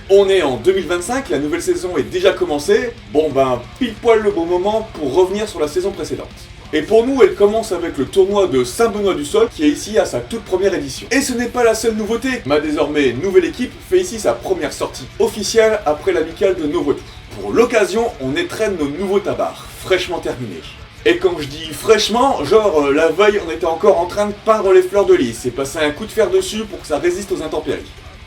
On est en 2025, la nouvelle saison est déjà commencée. Bon ben, pile poil le bon moment pour revenir sur la saison précédente. Et pour nous, elle commence avec le tournoi de Saint-Benoît-du-Sault qui est ici à sa toute première édition. Et ce n'est pas la seule nouveauté, ma désormais nouvelle équipe fait ici sa première sortie officielle après l'amicale de Novotou. Pour l'occasion, on étrenne nos nouveaux tabards, fraîchement terminés. Et quand je dis fraîchement, genre la veille on était encore en train de peindre les fleurs de lys et passer un coup de fer dessus pour que ça résiste aux intempéries.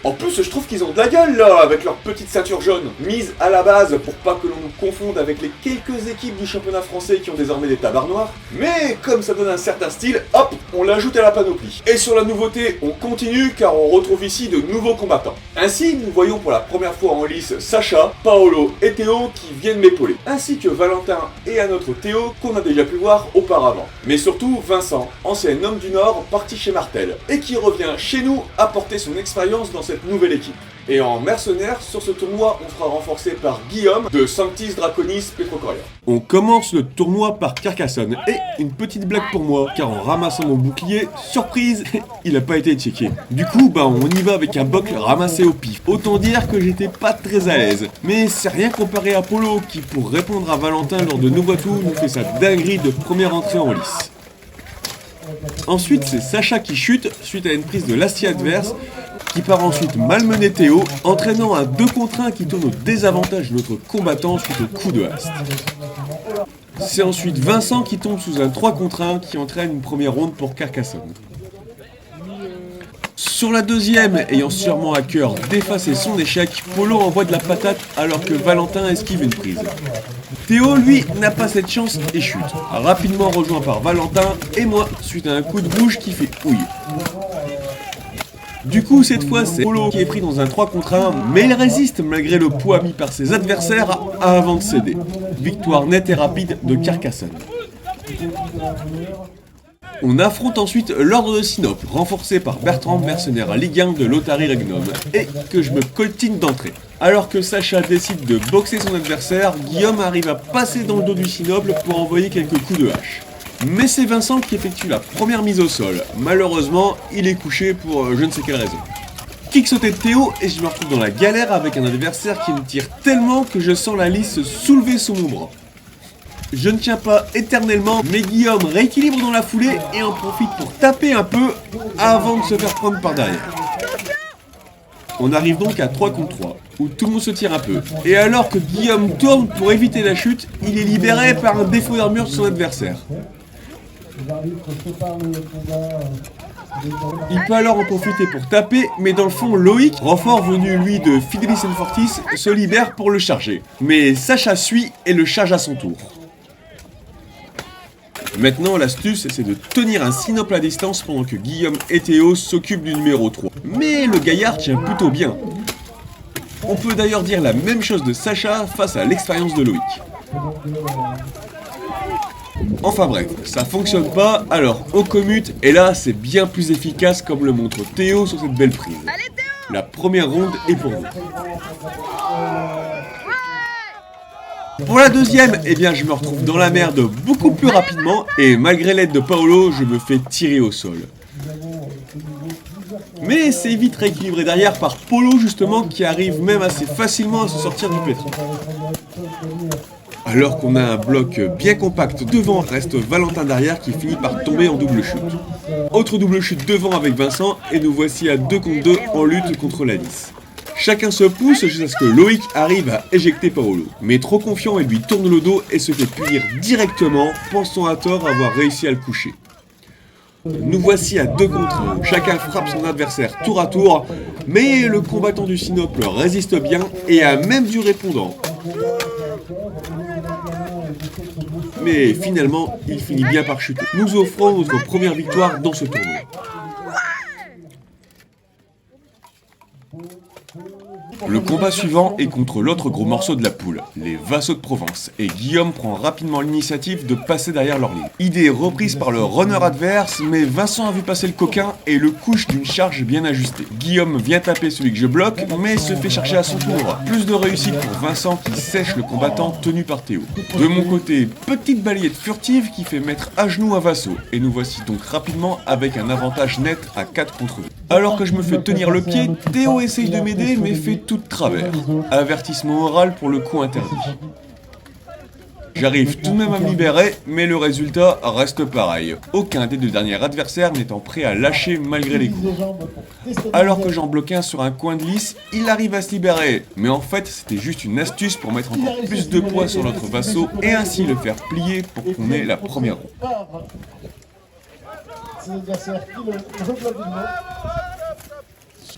En plus, je trouve qu'ils ont de la gueule là, avec leur petite ceinture jaune, mise à la base pour pas que l'on nous confonde avec les quelques équipes du championnat français qui ont désormais des tabards noirs. Mais comme ça donne un certain style, hop, on l'ajoute à la panoplie. Et sur la nouveauté, on continue car on retrouve ici de nouveaux combattants. Ainsi, nous voyons pour la première fois en lice Sacha, Paolo et Théo qui viennent m'épauler, ainsi que Valentin et un autre Théo qu'on a déjà pu voir auparavant. Mais surtout Vincent, ancien homme du Nord parti chez Martel, et qui revient chez nous apporter son expérience dans cette nouvelle équipe. Et en mercenaire, sur ce tournoi, on sera renforcé par Guillaume de Sanctis Draconis Petrocoria. On commence le tournoi par Carcassonne. Et une petite blague pour moi, car en ramassant mon bouclier, surprise, il a pas été checké. Du coup, on y va avec un boc ramassé au pif. Autant dire que j'étais pas très à l'aise. Mais c'est rien comparé à Polo, qui pour répondre à Valentin lors de Novotou, nous fait sa dinguerie de première entrée en lice. Ensuite, c'est Sacha qui chute suite à une prise de l'acier adverse, qui part ensuite malmener Théo, entraînant un 2 contre 1 qui tourne au désavantage de notre combattant suite au coup de haste. C'est ensuite Vincent qui tombe sous un 3 contre 1 qui entraîne une première ronde pour Carcassonne. Sur la deuxième, ayant sûrement à cœur d'effacer son échec, Polo envoie de la patate alors que Valentin esquive une prise. Théo, lui, n'a pas cette chance et chute, rapidement rejoint par Valentin et moi, suite à un coup de bouche qui fait houille. Du coup, cette fois, c'est Polo qui est pris dans un 3 contre 1, mais il résiste malgré le poids mis par ses adversaires avant de céder. Victoire nette et rapide de Carcassonne. On affronte ensuite l'ordre de Sinople, renforcé par Bertrand, mercenaire à Ligue 1 de Lotari Regnum, et que je me coltine d'entrée. Alors que Sacha décide de boxer son adversaire, Guillaume arrive à passer dans le dos du Sinople pour envoyer quelques coups de hache. Mais c'est Vincent qui effectue la première mise au sol. Malheureusement, il est couché pour je ne sais quelle raison. Kick sauté de Théo et je me retrouve dans la galère avec un adversaire qui me tire tellement que je sens la lisse se soulever sous mon bras. Je ne tiens pas éternellement, mais Guillaume rééquilibre dans la foulée et en profite pour taper un peu avant de se faire prendre par derrière. On arrive donc à 3 contre 3, où tout le monde se tire un peu. Et alors que Guillaume tourne pour éviter la chute, il est libéré par un défaut d'armure de son adversaire. Il peut alors en profiter pour taper, mais dans le fond, Loïc, renfort venu lui de Fidelis Fortis, se libère pour le charger. Mais Sacha suit et le charge à son tour. Maintenant, l'astuce, c'est de tenir un Sinople à distance pendant que Guillaume et Théo s'occupent du numéro 3. Mais le gaillard tient plutôt bien. On peut d'ailleurs dire la même chose de Sacha face à l'expérience de Loïc. Enfin bref, ça fonctionne pas, alors on commute, et là c'est bien plus efficace comme le montre Théo sur cette belle prise. La première ronde est pour nous. Pour la deuxième, je me retrouve dans la merde beaucoup plus rapidement, et malgré l'aide de Paolo, je me fais tirer au sol. Mais c'est vite rééquilibré derrière par Polo justement, qui arrive même assez facilement à se sortir du pétrin. Alors qu'on a un bloc bien compact devant, reste Valentin derrière qui finit par tomber en double chute. Autre double chute devant avec Vincent, et nous voici à 2 contre 2 en lutte contre la lisse. Chacun se pousse jusqu'à ce que Loïc arrive à éjecter Paolo. Mais trop confiant, il lui tourne le dos et se fait punir directement, pensant à tort avoir réussi à le coucher. Nous voici à 2 contre 1, chacun frappe son adversaire tour à tour, mais le combattant du Sinople résiste bien et a même du répondant. Mais finalement, il finit bien par chuter, nous offrant notre première victoire dans ce tournoi. Le combat suivant est contre l'autre gros morceau de la poule, les Vassaux de Provence, et Guillaume prend rapidement l'initiative de passer derrière leur ligne. Idée reprise par le runner adverse, mais Vincent a vu passer le coquin et le couche d'une charge bien ajustée. Guillaume vient taper celui que je bloque, mais se fait chercher à son tour. Plus de réussite pour Vincent qui sèche le combattant tenu par Théo. De mon côté, petite balayette furtive qui fait mettre à genoux un Vassaux, et nous voici donc rapidement avec un avantage net à 4 contre 2. Alors que je me fais tenir le pied, Théo essaye de m'aider mais fait tout de travers. Avertissement oral pour le coup interdit. J'arrive tout de même à me libérer, mais le résultat reste pareil. Aucun des deux derniers adversaires n'étant prêt à lâcher malgré les coups. Alors que j'en bloque un sur un coin de lisse, il arrive à se libérer. Mais en fait, c'était juste une astuce pour mettre encore plus de poids sur notre vassau et ainsi le faire plier pour qu'on ait la première roue.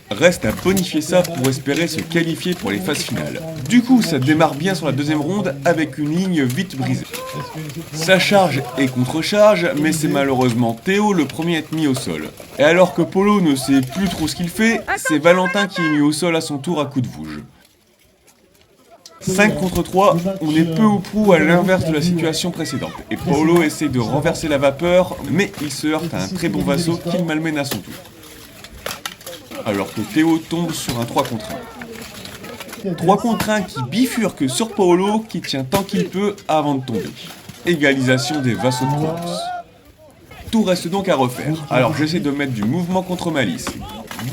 Reste à bonifier ça pour espérer se qualifier pour les phases finales. Du coup, ça démarre bien sur la deuxième ronde avec une ligne vite brisée. Ça charge et contre-charge, mais c'est malheureusement Théo le premier à être mis au sol. Et alors que Polo ne sait plus trop ce qu'il fait, c'est Valentin qui est mis au sol à son tour à coup de vouge. 5 contre 3, on est peu ou prou à l'inverse de la situation précédente. Et Polo essaie de renverser la vapeur, mais il se heurte à un très bon vassau qu'il malmène à son tour. Alors que Théo tombe sur un 3 contre 1. 3 contre 1 qui bifurque sur Paolo qui tient tant qu'il peut avant de tomber. Égalisation des vassaux de Provence. Tout reste donc à refaire, alors j'essaie de mettre du mouvement contre malice.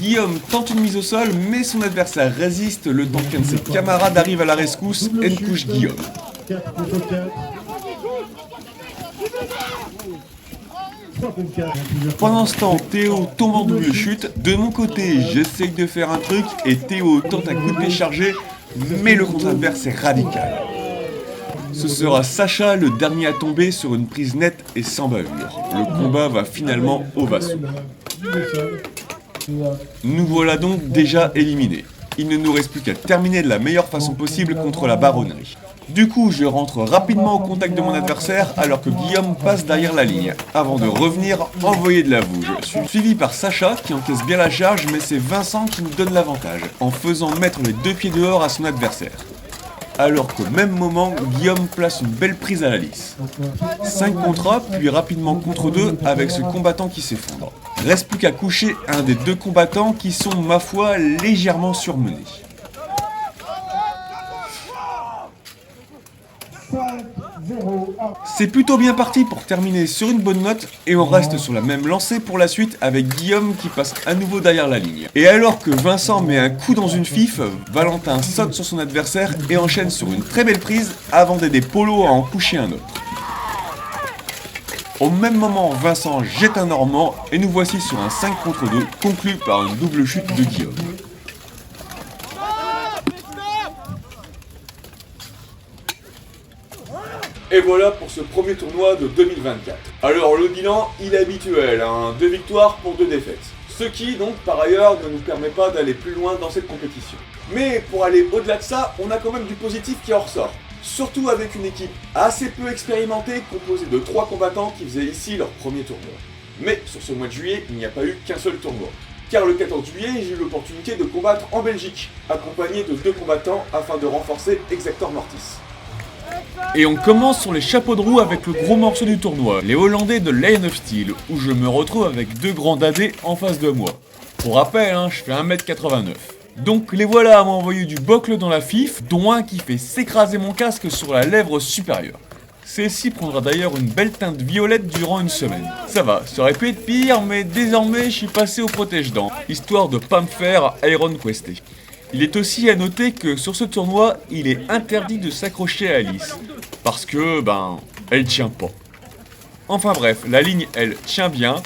Guillaume tente une mise au sol, mais son adversaire résiste le temps qu'un de ses camarades arrive à la rescousse et couche Guillaume. Pendant ce temps, Théo tombe en double chute. De mon côté, j'essaye de faire un truc et Théo tente un coup de pied chargé, mais le contre-adverse est radical. Ce sera Sacha le dernier à tomber sur une prise nette et sans bavure. Le combat va finalement au vassau. Nous voilà donc déjà éliminés. Il ne nous reste plus qu'à terminer de la meilleure façon possible contre la baronnerie. Du coup, je rentre rapidement au contact de mon adversaire alors que Guillaume passe derrière la ligne, avant de revenir envoyer de la vouge. Je suis suivi par Sacha qui encaisse bien la charge, mais c'est Vincent qui nous donne l'avantage, en faisant mettre les deux pieds dehors à son adversaire. Alors qu'au même moment, Guillaume place une belle prise à la lisse. 5 contre 1, puis rapidement contre 2 avec ce combattant qui s'effondre. Reste plus qu'à coucher un des deux combattants qui sont, ma foi, légèrement surmenés. C'est plutôt bien parti pour terminer sur une bonne note et on reste sur la même lancée pour la suite avec Guillaume qui passe à nouveau derrière la ligne. Et alors que Vincent met un coup dans une fif, Valentin saute sur son adversaire et enchaîne sur une très belle prise avant d'aider Polo à en coucher un autre. Au même moment, Vincent jette un Normand et nous voici sur un 5 contre 2 conclu par une double chute de Guillaume. Et voilà pour ce premier tournoi de 2024. Alors le bilan, il est habituel, 2 victoires pour 2 défaites. Ce qui donc par ailleurs ne nous permet pas d'aller plus loin dans cette compétition. Mais pour aller au-delà de ça, on a quand même du positif qui en ressort. Surtout avec une équipe assez peu expérimentée composée de 3 combattants qui faisaient ici leur premier tournoi. Mais sur ce mois de juillet, il n'y a pas eu qu'un seul tournoi. Car le 14 juillet, j'ai eu l'opportunité de combattre en Belgique, accompagné de 2 combattants afin de renforcer Exactor Mortis. Et on commence sur les chapeaux de roue avec le gros morceau du tournoi, les Hollandais de Lion of Steel, où je me retrouve avec 2 grands dadés en face de moi. Pour rappel, je fais 1m89. Donc les voilà à m'envoyer du bocle dans la fif, dont un qui fait s'écraser mon casque sur la lèvre supérieure. Celle-ci prendra d'ailleurs une belle teinte violette durant une semaine. Ça va, ça aurait pu être pire, mais désormais je suis passé au protège-dents, histoire de pas me faire Iron Quester. Il est aussi à noter que sur ce tournoi, il est interdit de s'accrocher à Alice. Parce que, elle tient pas. Enfin bref, la ligne, elle, tient bien.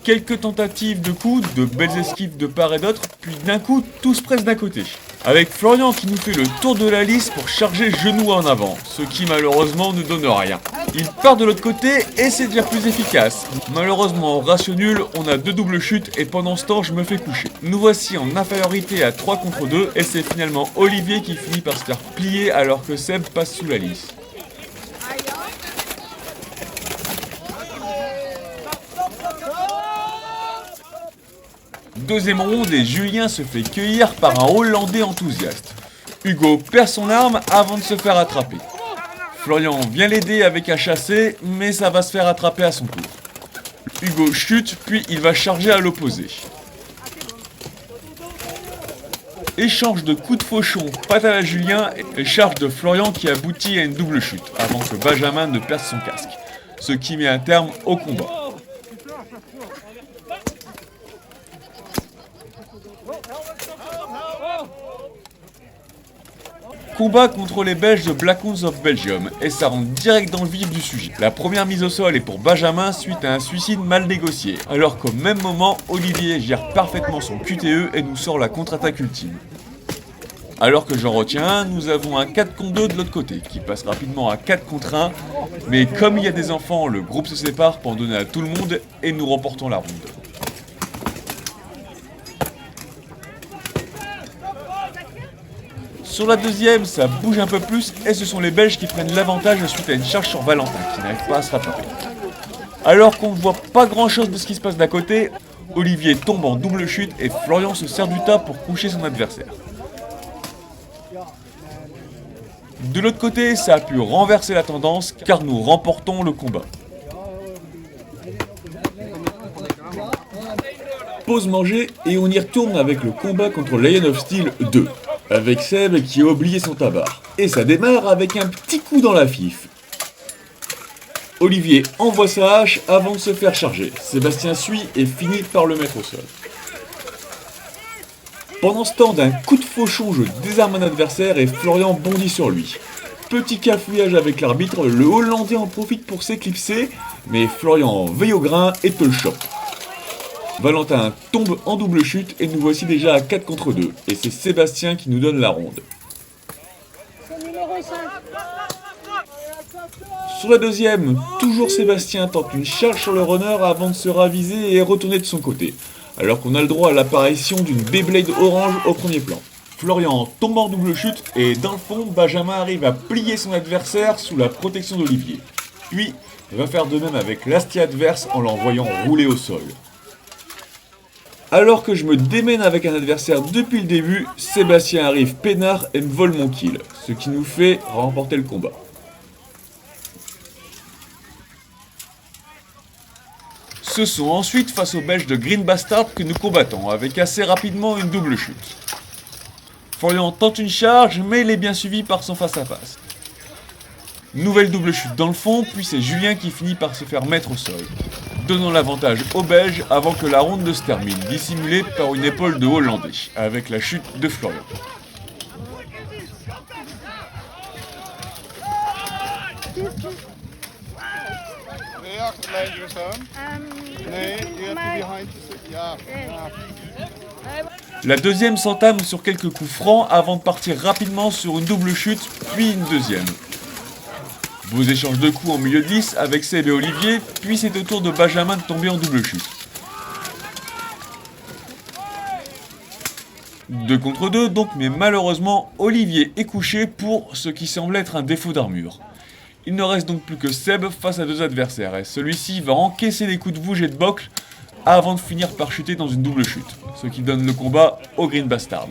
Quelques tentatives de coups, de belles esquives de part et d'autre, puis d'un coup, tout se presse d'un côté. Avec Florian qui nous fait le tour de la lisse pour charger genou en avant, ce qui malheureusement ne donne rien. Il part de l'autre côté et c'est déjà plus efficace. Malheureusement, au ratio nul, on a 2 doubles chutes et pendant ce temps, je me fais coucher. Nous voici en infériorité à 3 contre 2 et c'est finalement Olivier qui finit par se faire plier alors que Seb passe sous la lisse. Deuxième ronde et Julien se fait cueillir par un Hollandais enthousiaste. Hugo perd son arme avant de se faire attraper. Florian vient l'aider avec un chassé, mais ça va se faire attraper à son tour. Hugo chute, puis il va charger à l'opposé. Échange de coups de fauchon, patate à Julien et charge de Florian qui aboutit à une double chute, avant que Benjamin ne perde son casque. Ce qui met un terme au combat. combat contre les Belges de Black Hounds of Belgium, et ça rentre direct dans le vif du sujet. La première mise au sol est pour Benjamin suite à un suicide mal négocié, alors qu'au même moment, Olivier gère parfaitement son QTE et nous sort la contre-attaque ultime. Alors que j'en retiens un, nous avons un 4 contre 2 de l'autre côté, qui passe rapidement à 4 contre 1, mais comme il y a des enfants, le groupe se sépare pour en donner à tout le monde, et nous remportons la ronde. Sur la deuxième, ça bouge un peu plus, et ce sont les Belges qui prennent l'avantage suite à une charge sur Valentin, qui n'arrive pas à se rattraper. Alors qu'on ne voit pas grand chose de ce qui se passe d'à côté, Olivier tombe en double chute, et Florian se sert du tas pour coucher son adversaire. De l'autre côté, ça a pu renverser la tendance car nous remportons le combat. Pause manger et on y retourne avec le combat contre Lion of Steel 2, avec Seb qui a oublié son tabard. Et ça démarre avec un petit coup dans la fif. Olivier envoie sa hache avant de se faire charger. Sébastien suit et finit par le mettre au sol. Pendant ce temps, d'un coup de fauchon, je désarme un adversaire et Florian bondit sur lui. Petit cafouillage avec l'arbitre, le Hollandais en profite pour s'éclipser, mais Florian veille au grain et te le chope. Valentin tombe en double chute et nous voici déjà à 4 contre 2, et c'est Sébastien qui nous donne la ronde. Sur la deuxième, toujours Sébastien tente une charge sur le runner avant de se raviser et retourner de son côté, alors qu'on a le droit à l'apparition d'une Beyblade orange au premier plan. Florian tombe en double chute et dans le fond, Benjamin arrive à plier son adversaire sous la protection d'Olivier. Puis, va faire de même avec l'astia adverse en l'envoyant rouler au sol. Alors que je me démène avec un adversaire depuis le début, Sébastien arrive peinard et me vole mon kill, ce qui nous fait remporter le combat. Ce sont ensuite face aux Belges de Green Bastard que nous combattons, avec assez rapidement une double chute. Florian tente une charge, mais il est bien suivi par son face-à-face. Nouvelle double chute dans le fond, puis c'est Julien qui finit par se faire mettre au sol, donnant l'avantage aux Belges avant que la ronde ne se termine, dissimulée par une épaule de Hollandais, avec la chute de Florian. La deuxième s'entame sur quelques coups francs avant de partir rapidement sur une double chute, puis une deuxième. Beaux échanges de coups en milieu de lisse avec Seb et Olivier, puis c'est au tour de Benjamin de tomber en double chute. 2 contre 2 donc, mais malheureusement, Olivier est couché pour ce qui semble être un défaut d'armure. Il ne reste donc plus que Seb face à 2 adversaires, et celui-ci va encaisser des coups de bouge et de boxe avant de finir par chuter dans une double chute, ce qui donne le combat au Green Bastard.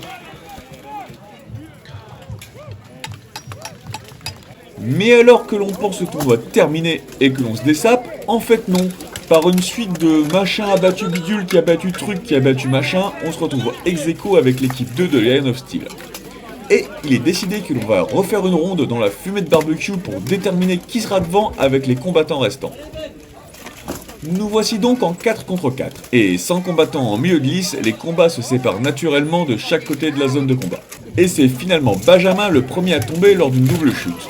Mais alors que l'on pense le tournoi terminé et que l'on se dessape, en fait non. Par une suite de machin a battu bidule qui a battu truc qui a battu machin, on se retrouve ex-aequo avec l'équipe 2 de Lion of Steel. Et il est décidé que l'on va refaire une ronde dans la fumée de barbecue pour déterminer qui sera devant avec les combattants restants. Nous voici donc en 4 contre 4, et sans combattants en milieu de lisse, les combats se séparent naturellement de chaque côté de la zone de combat. Et c'est finalement Benjamin le premier à tomber lors d'une double chute.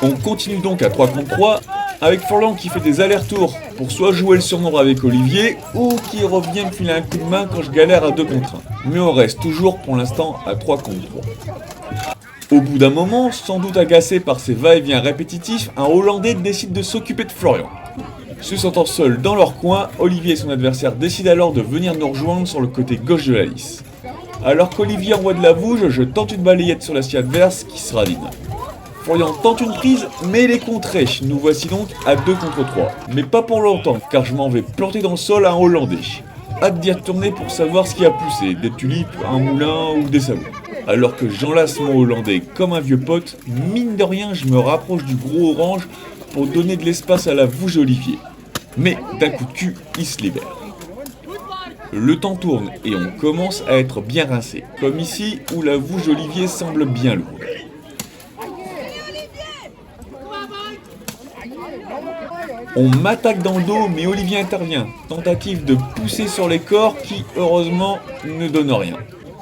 On continue donc à 3 contre 3, avec Florian qui fait des allers-retours pour soit jouer le surnombre avec Olivier, ou qui revient me filer un coup de main quand je galère à 2 contre 1. Mais on reste toujours pour l'instant à 3 contre 3. Au bout d'un moment, sans doute agacé par ces va-et-vient répétitifs, un Hollandais décide de s'occuper de Florian. Se sentant seul dans leur coin, Olivier et son adversaire décident alors de venir nous rejoindre sur le côté gauche de la lisse. Alors qu'Olivier envoie de la bouge, je tente une balayette sur la scie adverse qui se radine. Florian tente une prise, mais il est contré. Nous voici donc à 2 contre 3. Mais pas pour longtemps, car je m'en vais planter dans le sol à un Hollandais. Hâte d'y retourner pour savoir ce qui a poussé, des tulipes, un moulin ou des sabots. Alors que j'enlace mon Hollandais comme un vieux pote, mine de rien je me rapproche du gros orange pour donner de l'espace à la bouche d'Olivier. Mais d'un coup de cul, il se libère. Le temps tourne et on commence à être bien rincé, comme ici où la bouche d'Olivier semble bien lourde. On m'attaque dans le dos, mais Olivier intervient. Tentative de pousser sur les corps qui, heureusement, ne donne rien.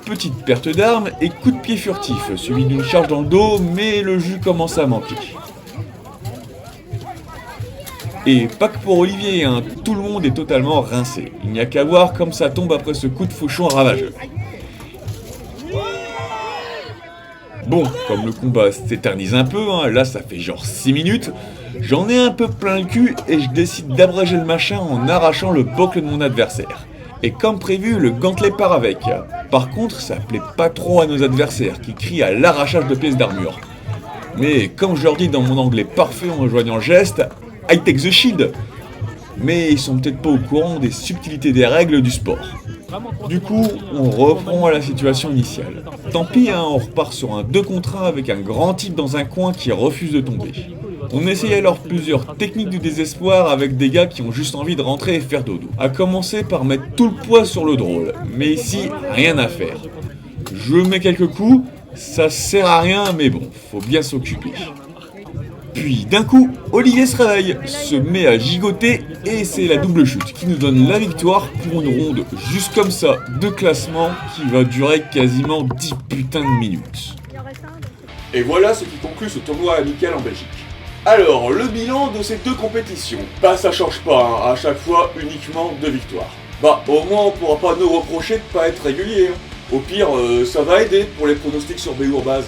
petite perte d'armes et coup de pied furtif, suivi d'une charge dans le dos, mais le jus commence à manquer. Et pas que pour Olivier, hein, tout le monde est totalement rincé. Il n'y a qu'à voir comme ça tombe après ce coup de fauchon ravageux. Bon, comme le combat s'éternise un peu, hein, là ça fait genre 6 minutes, j'en ai un peu plein le cul et je décide d'abréger le machin en arrachant le bocle de mon adversaire. Et comme prévu, le gantelet part avec. Par contre, ça plaît pas trop à nos adversaires qui crient à l'arrachage de pièces d'armure. Mais comme je leur dis dans mon anglais parfait en rejoignant le geste, I take the shield. Mais ils sont peut-être pas au courant des subtilités des règles du sport. Du coup, on reprend à la situation initiale. Tant pis, hein, on repart sur un 2 contre 1 avec un grand type dans un coin qui refuse de tomber. On essaye alors plusieurs techniques du désespoir avec des gars qui ont juste envie de rentrer et faire dodo. À commencer par mettre tout le poids sur le drôle, mais ici, rien à faire. Je mets quelques coups, ça sert à rien, mais bon, faut bien s'occuper. Puis d'un coup, Olivier se réveille, se met à gigoter et c'est la double chute qui nous donne la victoire pour une ronde juste comme ça de classement qui va durer quasiment 10 putains de minutes. Et voilà ce qui conclut ce tournoi amical en Belgique. Alors, le bilan de ces deux compétitions. Bah ça change pas, hein, à chaque fois uniquement 2 victoires. Bah au moins on pourra pas nous reprocher de pas être régulier. Hein. Au pire, ça va aider pour les pronostics sur BU en base.